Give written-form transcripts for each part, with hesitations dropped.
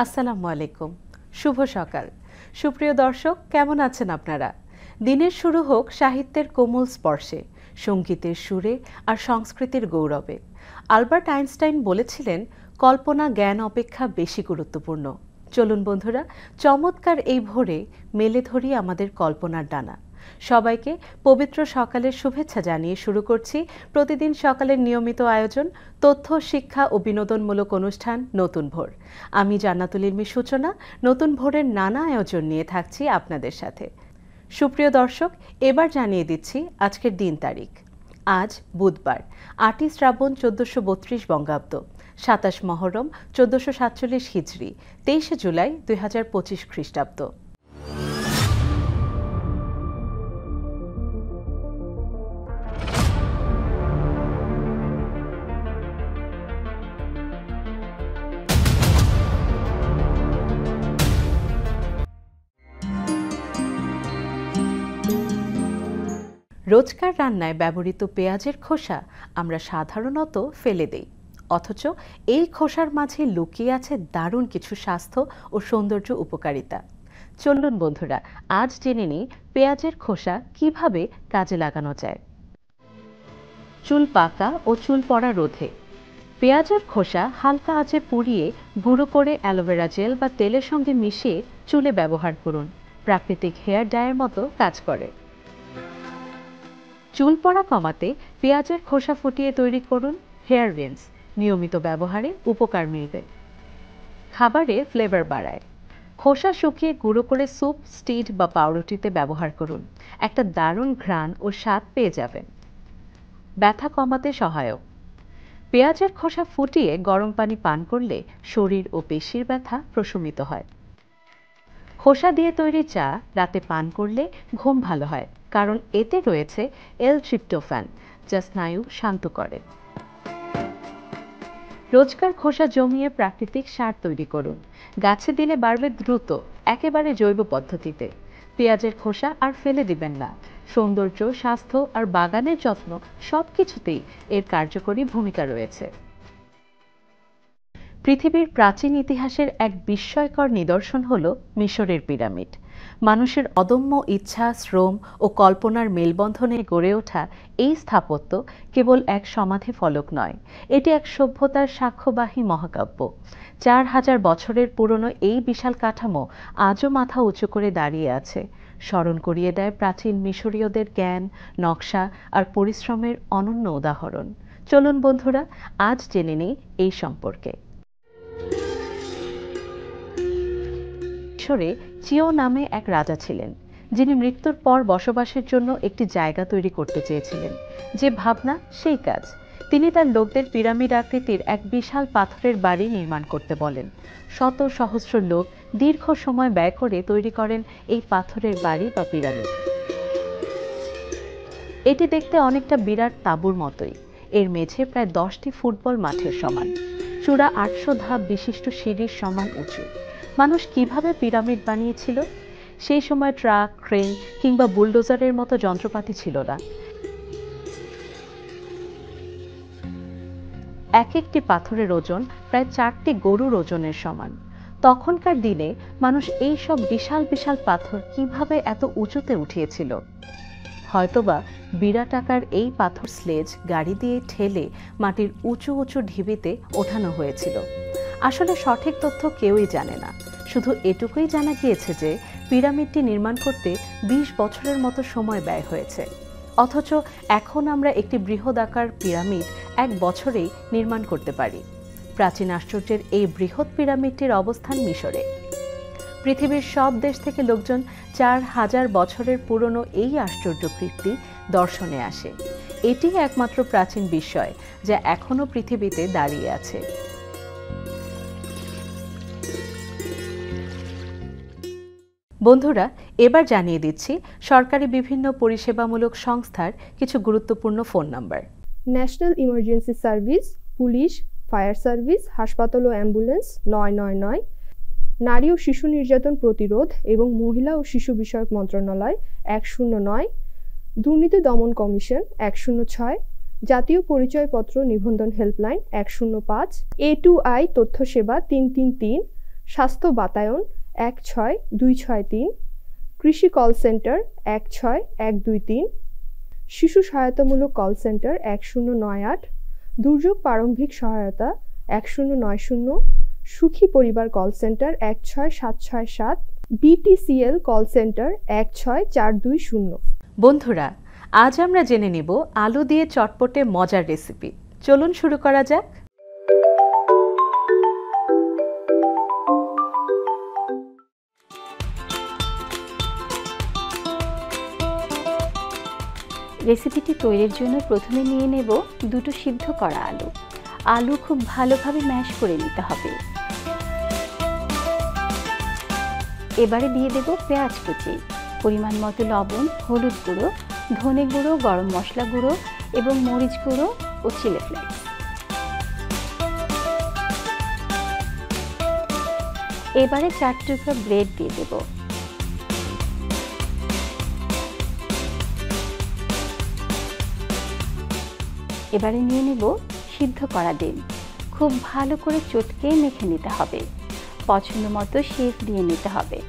আসসালামু আলাইকুম। শুভ সকাল। সুপ্রিয় দর্শক, কেমন আছেন আপনারা? দিনের শুরু হোক সাহিত্যের কোমল স্পর্শে, সঙ্গীতের সুরে আর সংস্কৃতির গৌরবে। আলবার্ট আইনস্টাইন বলেছিলেন, কল্পনা জ্ঞান অপেক্ষা বেশি গুরুত্বপূর্ণ। চলুন বন্ধুরা, চমৎকার এই ভোরে মেলে ধরি আমাদের কল্পনার ডানা। সবাইকে পবিত্র সকালের শুভেচ্ছা জানিয়ে শুরু করছি প্রতিদিন সকালের নিয়মিত আয়োজন, তথ্য, শিক্ষা ও বিনোদনমূলক অনুষ্ঠান নতুন ভোর। আমি জান্নাতুল ইলমি সূচনা নতুন ভোরের নানা আয়োজন নিয়ে থাকছি আপনাদের সাথে। সুপ্রিয় দর্শক, এবার জানিয়ে দিচ্ছি আজকের দিন তারিখ। আজ বুধবার, ৮ই শ্রাবণ ১৪৩২ বঙ্গাব্দ, ২৭ মহরম ১৪৪৭ হিজরি, ২৩ জুলাই ২০২৫ খ্রিস্টাব্দ। রোজকার রান্নায় ব্যবহৃত পেঁয়াজের খোসা আমরা সাধারণত ফেলে দেই, অথচ এই খোসার মাঝে লুকিয়ে আছে দারুণ কিছু স্বাস্থ্য ও সৌন্দর্য উপকারিতা। চলুন বন্ধুরা, আজ জেনে নিই পেঁয়াজের খোসা কিভাবে কাজে লাগানো যায়। চুল পাকা ও চুল পড়া রোধে পেঁয়াজের খোসা হালকা আঁচে পুড়িয়ে গুঁড়ো করে অ্যালোভেরা জেল বা তেলের সঙ্গে মিশিয়ে চুলে ব্যবহার করুন। প্রাকৃতিক হেয়ার ডায়ের মতো কাজ করে। চুল পড়া কমাতে পেঁয়াজের খোসা ফুটিয়ে তৈরি করুন হেয়ার রিন্স। নিয়মিত ব্যবহারে উপকার মিলবে। খাবারে ফ্লেভার বাড়ায় খোসা শুকিয়ে গুঁড়ো করে স্যুপ, স্টিড বা পাউরুটিতে ব্যবহার করুন। একটা দারুণ ঘ্রাণ ও স্বাদ পেয়ে যাবেন। ব্যথা কমাতে সহায়ক পেঁয়াজের খোসা ফুটিয়ে গরম পানি পান করলে শরীর ও পেশির ব্যথা প্রশমিত হয়। খোসা দিয়ে তৈরি চা রাতে পান করলে ঘুম ভালো হয়, কারণ এতে রয়েছে এল-ট্রিপ্টোফ্যান, যা স্নায়ু শান্ত করে। রোজকার খোসা জমিয়ে প্রাকৃতিক সার তৈরি করুন। গাছে দিলে বাড়বে দ্রুত, একেবারে জৈব পদ্ধতিতে। পেঁয়াজের খোসা আর ফেলে দিবেন না। সৌন্দর্য, স্বাস্থ্য আর বাগানের যত্ন সবকিছুতেই এর কার্যকরী ভূমিকা রয়েছে। পৃথিবীর প্রাচীন ইতিহাসের এক বিস্ময়কর নিদর্শন হল মিশরের পিরামিড। মানুষের অদম্য ইচ্ছা, শ্রম ও কল্পনার মেলবন্ধনে গড়ে ওঠা এই স্থাপত্য কেবল এক সমাধি ফলক নয়, এটি এক সভ্যতার সাক্ষ্যবাহী মহাকাব্য। ৪,০০০ বছরের পুরনো এই বিশাল কাঠামো আজও মাথা উঁচু করে দাঁড়িয়ে আছে, স্মরণ করিয়ে দেয় প্রাচীন মিশরীয়দের জ্ঞান, নকশা আর পরিশ্রমের অনন্য উদাহরণ। চলুন বন্ধুরা, আজ জেনে নিই এই সম্পর্কে। মিশরে চিও নামে এক রাজা ছিলেন, যিনি মৃত্যুর পর বসবাসের জন্য একটি জায়গা তৈরি করতে চেয়েছিলেন। যে ভাবনা, সেই কাজ। তিনি তার লোকদের পিরামিড আকৃতির এক বিশাল পাথরের বাড়ি নির্মাণ করতে বলেন। শত সহস্র লোক দীর্ঘ সময় ব্যয় করে তৈরি করেন এই পাথরের বাড়ি বা পিরামিড। এটি দেখতে অনেকটা বিরাট তাঁবুর মতোই। এর মেঝে প্রায় 10টি ফুটবল মাঠের সমান, চূড়া 800 ধাপ বিশিষ্ট সিঁড়ির সমান উঁচু। মানুষ কিভাবে পিরামিড বানিয়েছিল? সেই সময় ট্রাক, ক্রেন কিংবা বুলডোজারের মতো যন্ত্রপাতি ছিল না। এক একটি পাথরের ওজন প্রায় 4টি গরুর ওজনের সমান। তখনকার দিনে মানুষ এই সব বিশাল বিশাল পাথর কিভাবে এত উঁচুতে উঠিয়েছিল? হয়তোবা বিরাট আকার এই পাথর স্লেজ গাড়ি দিয়ে ঠেলে মাটির উঁচু উঁচু ঢিবিতে ওঠানো হয়েছিল। আসলে সঠিক তথ্য কেউই জানে না, শুধু এটুকুই জানা গিয়েছে যে পিরামিডটি নির্মাণ করতে 20 বছরের মতো সময় ব্যয় হয়েছে। অথচ এখন আমরা একটি বৃহদাকার পিরামিড 1 বছরেই নির্মাণ করতে পারি। প্রাচীন আশ্চর্যের এই বৃহৎ পিরামিডটির অবস্থান মিশরে। পৃথিবীর সব দেশ থেকে লোকজন 4,000 বছরের পুরনো এই আশ্চর্য কীর্তি দর্শনে আসে। এটি একমাত্র প্রাচীন বিস্ময় যা এখনো পৃথিবীতে দাঁড়িয়ে আছে। বন্ধুরা, এবার জানিয়ে দিচ্ছি সরকারি বিভিন্ন পরিষেবামূলক সংস্থার কিছু গুরুত্বপূর্ণ phone number. National emergency service, police, fire service, হাসপাতাল ও অ্যাম্বুলেন্স 999, নারী ও শিশু নির্যাতন প্রতিরোধ এবং মহিলা ও শিশু বিষয়ক মন্ত্রণালয় 109, দুর্নীতি দমন কমিশন 106, জাতীয় পরিচয়পত্র নিবন্ধন হেল্পলাইন 105, A2I তথ্য সেবা 333, স্বাস্থ্য বাতায়ন 16263, কৃষি কল সেন্টার 16123, শিশু সহায়তামূলক কল সেন্টার 1098, দুর্যোগ প্রারম্ভিক সহায়তা 1090, সুখী পরিবার call centre 16767, BTCL call centre 16420। বন্ধুরা, আজ আমরা জেনে নেব আলু দিয়ে চটপটে মজার রেসিপি। চলুন শুরু করা যাক। রেসিপিটি তৈরির জন্য প্রথমে নিয়ে নেব দুটো সিদ্ধ করা আলু। আলু খুব ভালোভাবে ম্যাশ করে নিতে হবে। এবারে দিয়ে দেব পেঁয়াজ কুচি, পরিমাণ মতো লবণ, হলুদ গুঁড়ো, ধনে গুঁড়ো, গরম মশলা গুঁড়ো এবং মরিচ গুঁড়ো ও চিলি ফ্লেক্স। এবারে 4 টুকরা ব্রেড দিয়ে দেব। এবারে নিয়ে নেব সিদ্ধ করা ডিম। খুব ভালো করে চটকে মেখে নিতে হবে। পছন্দ মতো শেপ দিয়ে নিতে হবে।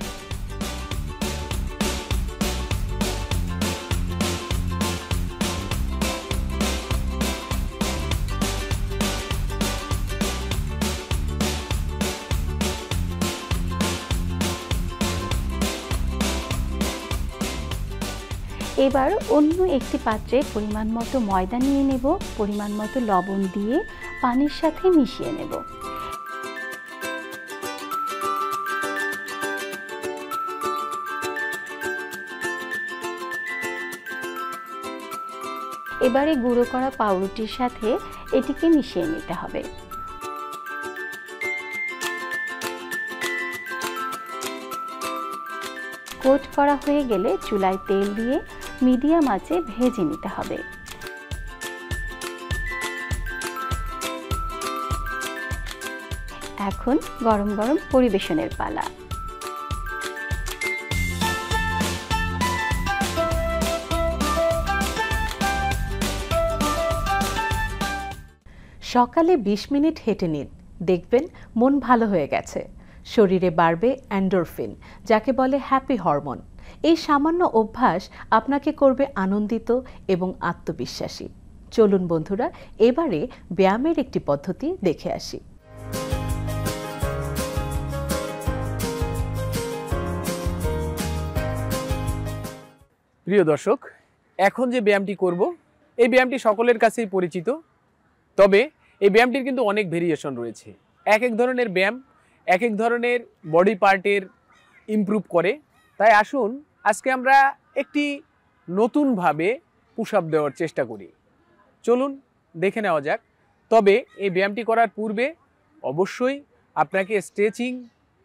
এবার অন্য একটি পাত্রে পরিমাণ মতো ময়দা নিয়ে নেব। পরিমাণ মতো লবণ দিয়ে পানির সাথে মিশিয়ে নেব। এবারে গুঁড়ো করা পাউরুটির সাথে এটিকে মিশিয়ে নিতে হবে। কোট করা হয়ে গেলে চুলায় তেল দিয়ে মিডিয়াম আঁচে ভেজে নিতে হবে। এখন গরম গরম পরিবেশনের পালা। সকালে 20 মিনিট হেঁটে নিন, দেখবেন মন ভালো হয়ে গেছে। শরীরে বাড়বে এন্ডোরফিন, যাকে বলে হ্যাপি হরমোন। এই সামান্য অভ্যাস আপনাকে করবে আনন্দিত এবং আত্মবিশ্বাসী। চলুন বন্ধুরা, এবারে ব্যায়ামের একটি পদ্ধতি দেখে আসি। প্রিয় দর্শক, এখন যে ব্যায়ামটি করব, এই ব্যায়ামটি সকলের কাছেই পরিচিত। তবে এই ব্যায়ামটির কিন্তু অনেক ভেরিয়েশন রয়েছে। এক এক ধরনের ব্যায়াম এক এক ধরনের বডি পার্টের ইমপ্রুভ করে। তাই আসুন আজকে আমরা একটি নতুনভাবে পুশ আপ দেওয়ার চেষ্টা করি। চলুন দেখে নেওয়া যাক। তবে এই ব্যায়ামটি করার পূর্বে অবশ্যই আপনাকে স্ট্রেচিং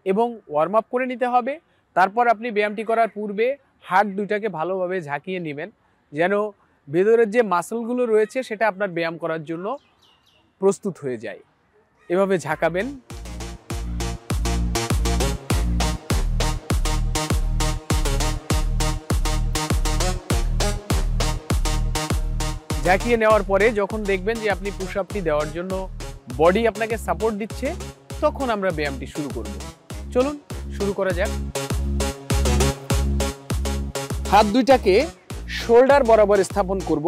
এবং ওয়ার্ম আপ করে নিতে হবে। তারপর আপনি ব্যায়ামটি করার পূর্বে হাত দুইটাকে ভালোভাবে ঝাঁকিয়ে নেবেন, যেন ভেতরের যে মাসলগুলো রয়েছে সেটা আপনার ব্যায়াম করার জন্য প্রস্তুত হয়ে যায়। এভাবে ঝাঁকাবেন। ঝাঁকিয়ে নেওয়ার পরে যখন দেখবেন যে আপনি পুশ আপটি দেওয়ার জন্য বডি আপনাকে সাপোর্ট দিচ্ছে, তখন আমরা ব্যায়ামটি শুরু করব। চলুন শুরু করা যাক। হাত দুইটাকে শোল্ডার বরাবর স্থাপন করব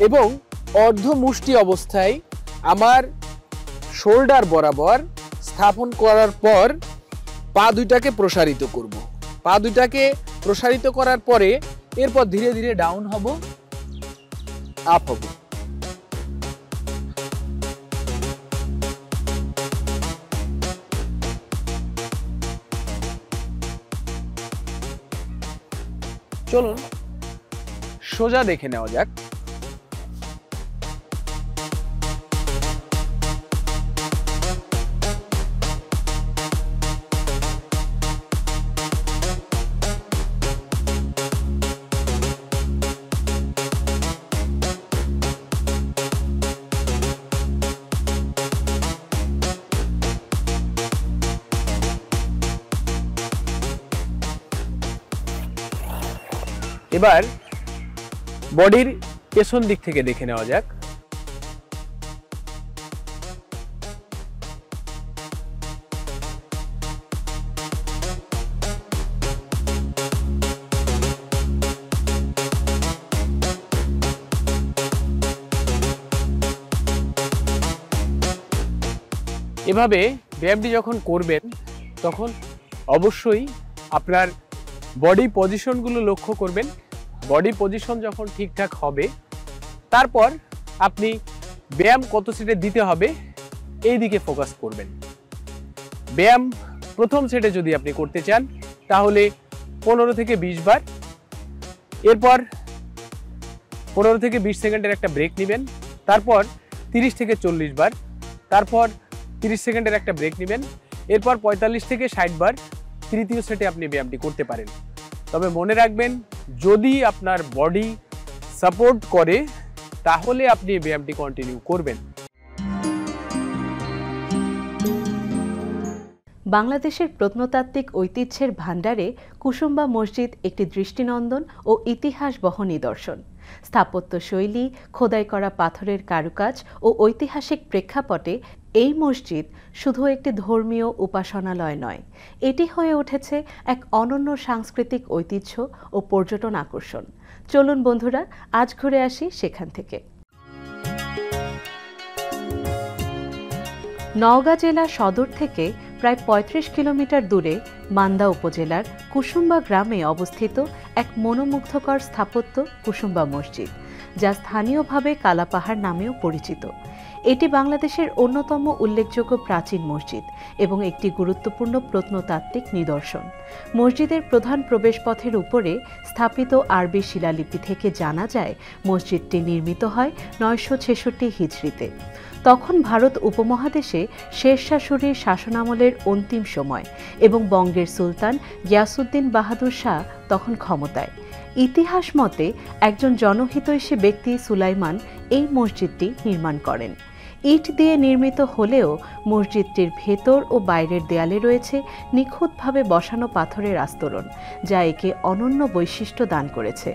এবং অর্ধ মুষ্টি অবস্থায় আমার শোল্ডার বরাবর স্থাপন করার পর পা দুইটাকে প্রসারিত করব। পা দুইটাকে প্রসারিত করার পরে এরপর ধীরে ধীরে ডাউন হব, আপ হব। চলুন সোজা দেখে নেওয়া যাক। এবার বডির পেছন দিক থেকে দেখে নেওয়া যাক। এভাবে ব্যায়ামটি যখন করবেন তখন অবশ্যই আপনার বডি পজিশনগুলো লক্ষ্য করবেন। বডি পজিশন যখন ঠিকঠাক হবে তারপর আপনি ব্যায়াম কত সেটে দিতে হবে এই দিকে ফোকাস করবেন। ব্যায়াম প্রথম সেটে যদি আপনি করতে চান তাহলে 15 থেকে 20 বার, এরপর 15 থেকে 20 সেকেন্ডের একটা ব্রেক নেবেন, তারপর 30 থেকে 40 বার, তারপর 30 সেকেন্ডের একটা ব্রেক নেবেন, এরপর 45 থেকে 60 বার তৃতীয় সেটে আপনি ব্যায়ামটি করতে পারেন। তবে মনে রাখবেন, যদি আপনার বডি সাপোর্ট করে তাহলে আপনি এই ব্যায়ামটি কন্টিনিউ করবেন। বাংলাদেশের প্রত্নতাত্ত্বিক ঐতিহ্যের ভাণ্ডারে কুসুম্বা মসজিদ একটি দৃষ্টিনন্দন ও ইতিহাস বহ নিদর্শন। স্থাপত্য শৈলী, খোদাই করা পাথরের কারুকাজ ও ঐতিহাসিক প্রেক্ষাপটে এই মসজিদ শুধু একটি ধর্মীয় উপাসনালয় নয়, এটি হয়ে উঠেছে এক অনন্য সাংস্কৃতিক ঐতিহ্য ও পর্যটন আকর্ষণ। চলুন বন্ধুরা, আজ ঘুরে আসি সেখান থেকে। নওগাঁ জেলা সদর থেকে প্রায় 35 কিলোমিটার দূরে মান্দা উপজেলার কুসুম্বা গ্রামে অবস্থিত এক মনোমুগ্ধকর স্থাপত্য কুসুম্বা মসজিদ, যা স্থানীয়ভাবে কালাপাহাড় নামেও পরিচিত। এটি বাংলাদেশের অন্যতম উল্লেখযোগ্য প্রাচীন মসজিদ এবং একটি গুরুত্বপূর্ণ প্রত্নতাত্ত্বিক নিদর্শন। মসজিদের প্রধান প্রবেশপথের উপরে স্থাপিত আরবি শিলালিপি থেকে জানা যায় মসজিদটি নির্মিত হয় 966 হিজরিতে। তখন ভারত উপমহাদেশে শেরশাহ সূরির শাসনামলের অন্তিম সময় এবং বঙ্গের সুলতান গিয়াসউদ্দিন বাহাদুর শাহ তখন ক্ষমতায়। ইতিহাস মতে একজন জনহিতৈষী ব্যক্তি সুলাইমান এই মসজিদটি নির্মাণ করেন। ইট দিয়ে নির্মিত হলেও মসজিদটির ভেতর ও বাইরের দেয়ালে রয়েছে নিখুঁতভাবে বসানো পাথরের আস্তরণ, যা একে অনন্য বৈশিষ্ট্য দান করেছে।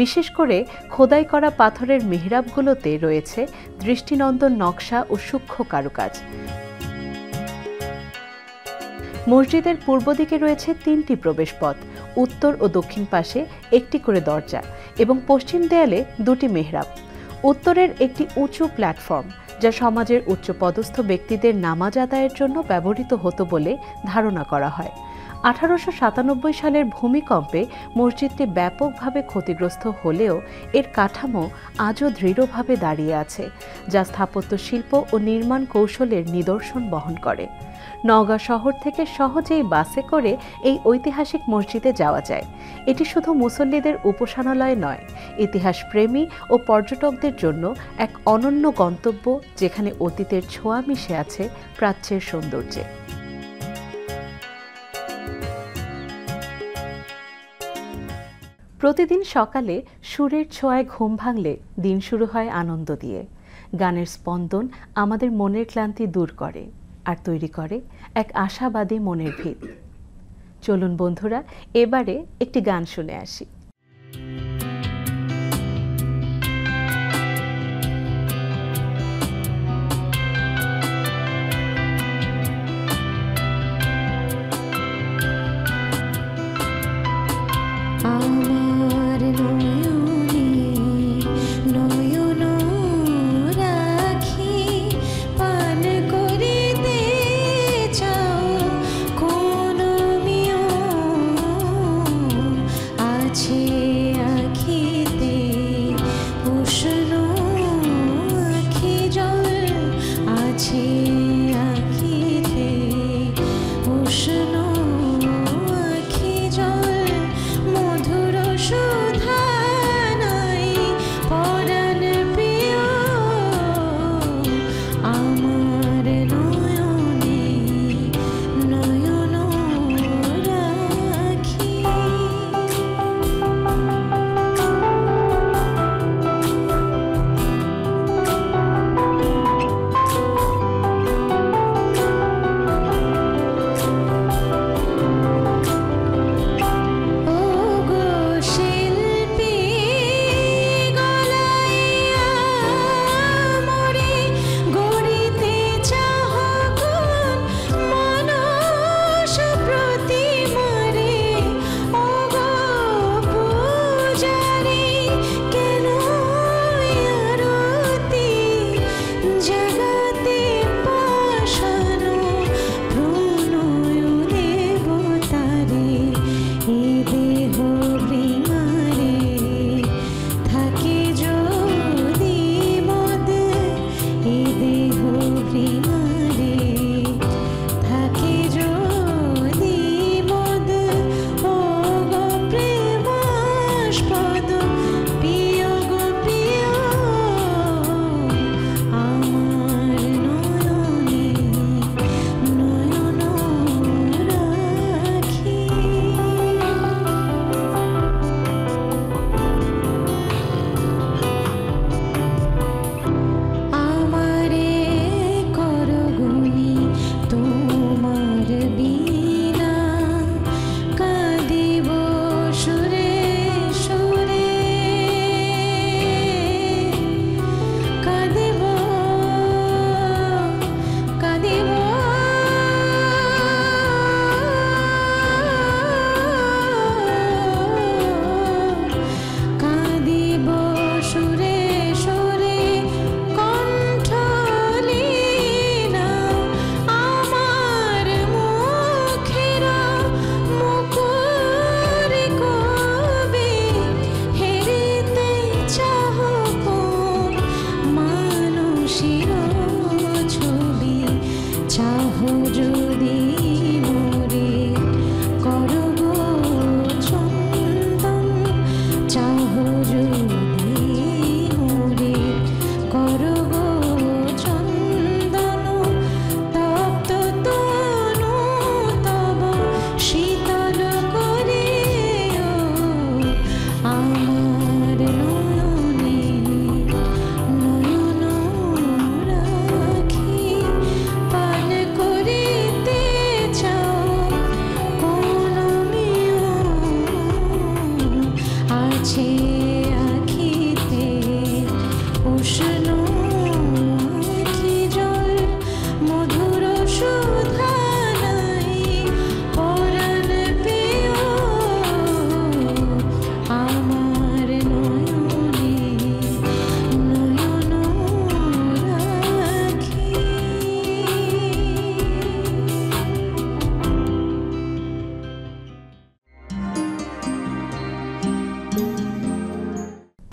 বিশেষ করে খোদাই করা পাথরের মিহরাবগুলোতে রয়েছে দৃষ্টিনন্দন নকশা ও সূক্ষ্ম কারুকাজ। মসজিদের পূর্ব দিকে রয়েছে 3টি প্রবেশপথ, উত্তর ও দক্ষিণ পাশে একটি করে দরজা এবং পশ্চিম দেয়ালে 2টি মেহরাব। উত্তরের একটি উঁচু প্ল্যাটফর্ম, যা সমাজের উচ্চপদস্থ ব্যক্তিদের নামাজ আদায়ের জন্য ব্যবহৃত হতো বলে ধারণা করা হয়। 1897 সালের ভূমিকম্পে মসজিদটি ব্যাপকভাবে ক্ষতিগ্রস্ত হলেও এর কাঠামো আজও দৃঢ়ভাবে দাঁড়িয়ে আছে, যা স্থাপত্য শিল্প ও নির্মাণ কৌশলের নিদর্শন বহন করে। নওগাঁ শহর থেকে সহজেই বাসে করে এই ঐতিহাসিক মসজিদে যাওয়া যায়। এটি শুধু মুসল্লিদের উপাসনালয় নয়, ইতিহাস প্রেমী ও পর্যটকদের জন্য এক অনন্য গন্তব্য, যেখানে অতীতের ছোঁয়া মিশে আছে প্রাচ্যের সৌন্দর্যে। প্রতিদিন সকালে সুরের ছোঁয়ায় ঘুম ভাঙলে দিন শুরু হয় আনন্দ দিয়ে। গানের স্পন্দন আমাদের মনের ক্লান্তি দূর করে আর তৈরি করে এক আশাবাদী মনের ভিত। চলুন বন্ধুরা, এবারে একটি গান শুনে আসি। আছে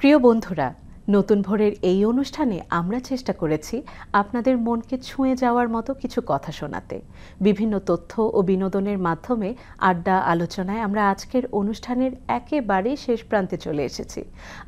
প্রিয় বন্ধুরা, নতুন ভোরের এই অনুষ্ঠানে আমরা চেষ্টা করেছি আপনাদের মনকে ছুঁয়ে যাওয়ার মতো কিছু কথা শোনাতে। বিভিন্ন তথ্য ও বিনোদনের মাধ্যমে আড্ডা আলোচনায় আমরা আজকের অনুষ্ঠানের একেবারে শেষ প্রান্তে চলে এসেছি।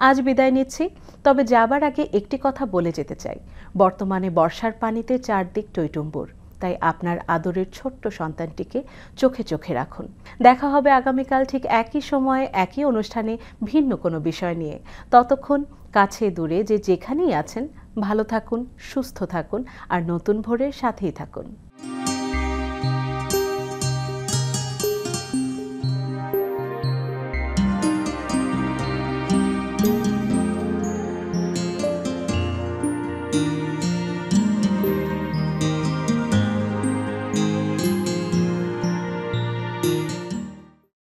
আজ বিদায় নিচ্ছি, তবে যাবার আগে একটি কথা বলে যেতে চাই। বর্তমানে বর্ষার পানিতে চারদিক টইটুম্বুর, তাই আপনার আদরের ছোট্ট সন্তানটিকে চোখে চোখে রাখুন। দেখা হবে আগামীকাল ঠিক একই সময়ে একই অনুষ্ঠানে ভিন্ন কোনো বিষয় নিয়ে। ততক্ষণ কাছে দূরে যে যেখানেই আছেন ভালো থাকুন, সুস্থ থাকুন আর নতুন ভোরের সাথেই থাকুন।